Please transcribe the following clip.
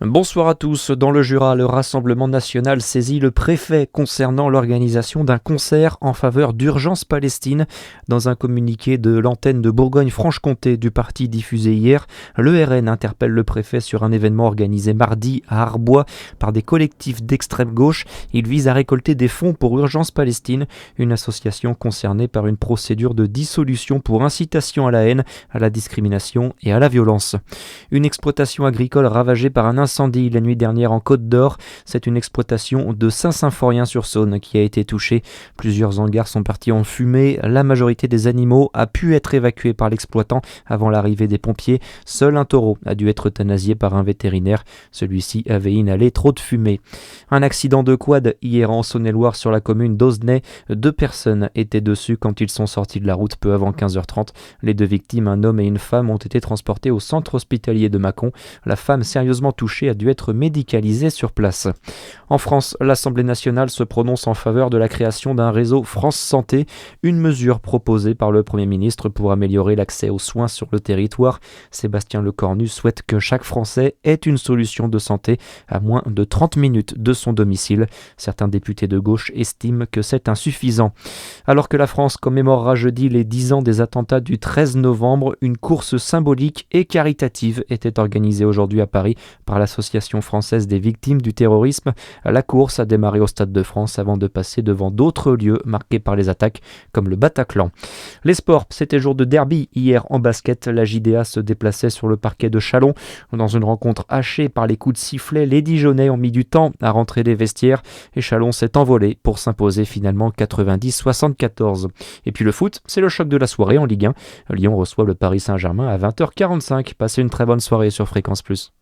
Bonsoir à tous. Dans le Jura, le Rassemblement national saisit le préfet concernant l'organisation d'un concert en faveur d'Urgence Palestine. Dans un communiqué de l'antenne de Bourgogne-Franche-Comté du parti diffusé hier, le RN interpelle le préfet sur un événement organisé mardi à Arbois par des collectifs d'extrême gauche. Il vise à récolter des fonds pour Urgence Palestine, une association concernée par une procédure de dissolution pour incitation à la haine, à la discrimination et à la violence. Une exploitation agricole ravagée par un incendie la nuit dernière en Côte d'Or. C'est une exploitation de Saint-Symphorien-sur-Saône qui a été touchée. Plusieurs hangars sont partis en fumée. La majorité des animaux a pu être évacuée par l'exploitant avant l'arrivée des pompiers. Seul un taureau a dû être euthanasié par un vétérinaire. Celui-ci avait inhalé trop de fumée. Un accident de quad hier en Saône-et-Loire sur la commune d'Auzenay. 2 personnes étaient dessus quand ils sont sortis de la route peu avant 15h30. Les 2 victimes, un homme et une femme, ont été transportés au centre hospitalier de Mâcon. La femme, sérieusement touchée, a dû être médicalisée sur place. En France, l'Assemblée nationale se prononce en faveur de la création d'un réseau France Santé, une mesure proposée par le Premier ministre pour améliorer l'accès aux soins sur le territoire. Sébastien Lecornu souhaite que chaque Français ait une solution de santé à moins de 30 minutes de son domicile. Certains députés de gauche estiment que c'est insuffisant. Alors que la France commémorera jeudi les 10 ans des attentats du 13 novembre, une course symbolique et caritative était organisée aujourd'hui à Paris par l'Association française des victimes du terrorisme. La course a démarré au Stade de France avant de passer devant d'autres lieux marqués par les attaques, comme le Bataclan. Les sports, c'était jour de derby hier en basket. La JDA se déplaçait sur le parquet de Châlons. Dans une rencontre hachée par les coups de sifflet, les Dijonais ont mis du temps à rentrer des vestiaires et Châlons s'est envolé pour s'imposer finalement 90-74. Et puis le foot, c'est le choc de la soirée en Ligue 1. Lyon reçoit le Paris Saint-Germain à 20h45. Passez une très bonne soirée sur Fréquence Plus.